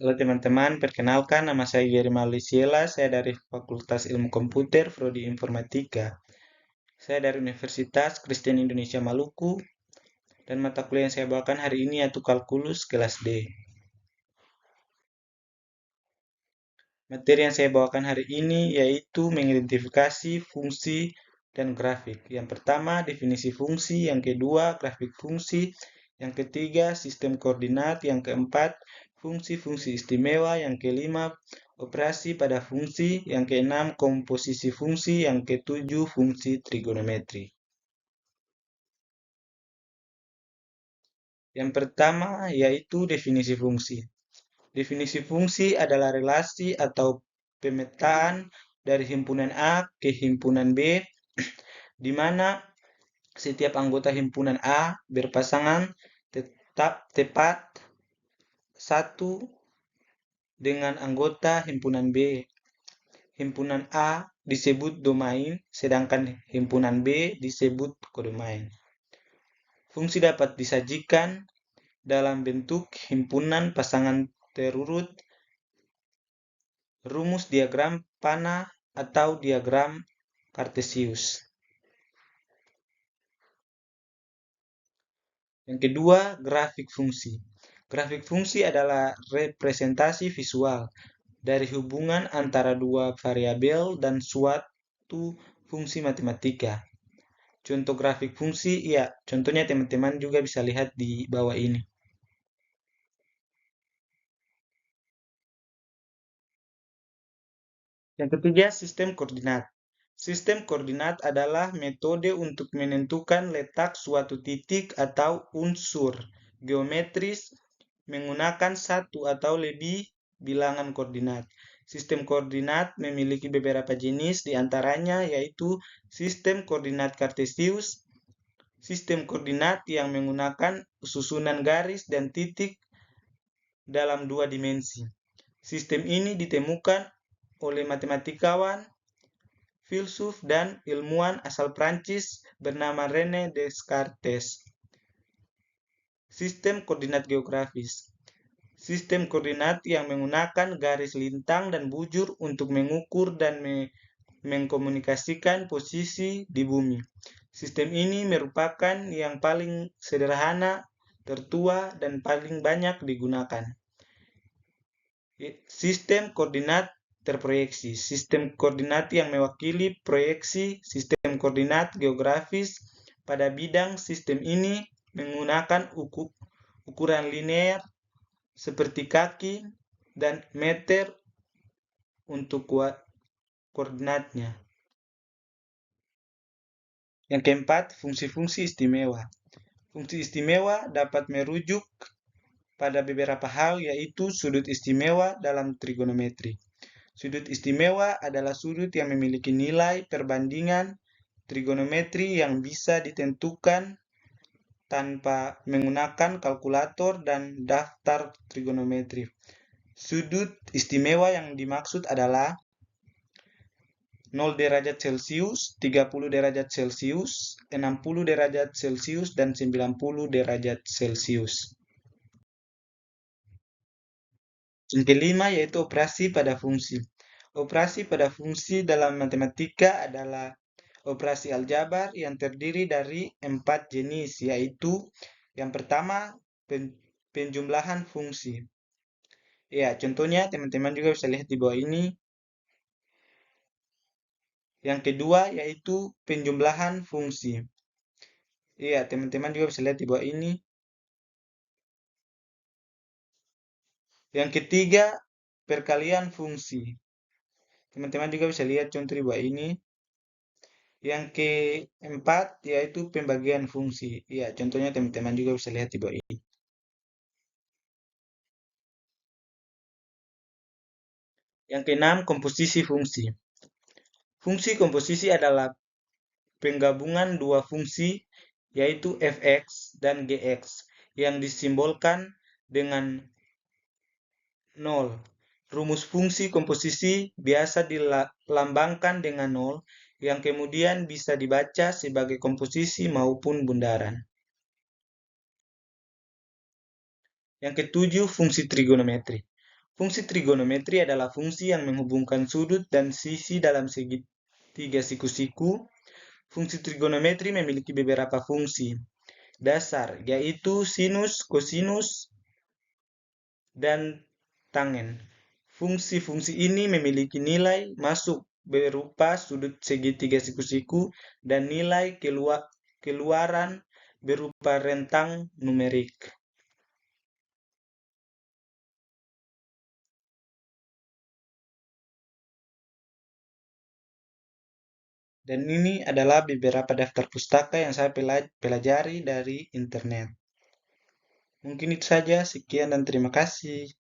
Halo teman-teman, perkenalkan nama saya Geri Malisiela, saya dari Fakultas Ilmu Komputer, Prodi Informatika. Saya dari Universitas Kristen Indonesia Maluku, dan mata kuliah yang saya bawakan hari ini yaitu Kalkulus kelas D. Materi yang saya bawakan hari ini yaitu mengidentifikasi fungsi dan grafik. Yang pertama, definisi fungsi. Yang kedua, grafik fungsi. Yang ketiga, sistem koordinat. Yang keempat, fungsi-fungsi istimewa. Yang kelima, operasi pada fungsi. Yang keenam, komposisi fungsi. Yang ketujuh, fungsi trigonometri. Yang pertama yaitu definisi fungsi. Definisi fungsi adalah relasi atau pemetaan dari himpunan A ke himpunan B, di mana setiap anggota himpunan A berpasangan tetap tepat satu dengan anggota himpunan B. Himpunan A disebut domain, sedangkan himpunan B disebut kodomain. Fungsi dapat disajikan dalam bentuk himpunan pasangan terurut, rumus diagram panah, atau diagram Kartesius. Yang kedua, grafik fungsi. Grafik fungsi adalah representasi visual dari hubungan antara dua variabel dan suatu fungsi matematika. Contoh grafik fungsi, ya, contohnya teman-teman juga bisa lihat di bawah ini. Yang ketiga, sistem koordinat. Sistem koordinat adalah metode untuk menentukan letak suatu titik atau unsur geometris menggunakan satu atau lebih bilangan koordinat. Sistem koordinat memiliki beberapa jenis, diantaranya yaitu sistem koordinat Kartesius, sistem koordinat yang menggunakan susunan garis dan titik dalam dua dimensi. Sistem ini ditemukan oleh matematikawan, filsuf, dan ilmuwan asal Prancis bernama René Descartes. Sistem koordinat geografis. Sistem koordinat yang menggunakan garis lintang dan bujur untuk mengukur dan mengkomunikasikan posisi di bumi. Sistem ini merupakan yang paling sederhana, tertua, dan paling banyak digunakan. Sistem koordinat terproyeksi. Sistem koordinat yang mewakili proyeksi sistem koordinat geografis pada bidang sistem ini menggunakan ukuran linear seperti kaki dan meter untuk koordinatnya. Yang keempat, fungsi-fungsi istimewa. Fungsi istimewa dapat merujuk pada beberapa hal, yaitu sudut istimewa dalam trigonometri. Sudut istimewa adalah sudut yang memiliki nilai perbandingan trigonometri yang bisa ditentukan tanpa menggunakan kalkulator dan daftar trigonometri. Sudut istimewa yang dimaksud adalah 0 derajat Celcius, 30 derajat Celcius, 60 derajat Celcius, dan 90 derajat Celcius. Yang kelima yaitu operasi pada fungsi. Operasi pada fungsi dalam matematika adalah operasi aljabar yang terdiri dari 4 jenis, yaitu yang pertama, penjumlahan fungsi. Ya, contohnya teman-teman juga bisa lihat di bawah ini. Yang kedua yaitu penjumlahan fungsi. Iya, teman-teman juga bisa lihat di bawah ini. Yang ketiga, perkalian fungsi. Teman-teman juga bisa lihat contoh di bawah ini. Yang keempat yaitu pembagian fungsi. Iya, contohnya teman-teman juga bisa lihat di bawah ini. Yang keenam, komposisi fungsi. Fungsi komposisi adalah penggabungan dua fungsi, yaitu fx dan gx, yang disimbolkan dengan 0. Rumus fungsi komposisi biasa dilambangkan dengan 0, yang kemudian bisa dibaca sebagai komposisi maupun bundaran. Yang ketujuh, fungsi trigonometri. Fungsi trigonometri adalah fungsi yang menghubungkan sudut dan sisi dalam segitiga siku-siku. Fungsi trigonometri memiliki beberapa fungsi dasar, yaitu sinus, kosinus, dan tangen. Fungsi-fungsi ini memiliki nilai masuk berupa sudut segitiga siku-siku dan nilai keluaran berupa rentang numerik. Dan ini adalah beberapa daftar pustaka yang saya pelajari dari internet. Mungkin itu saja, sekian dan terima kasih.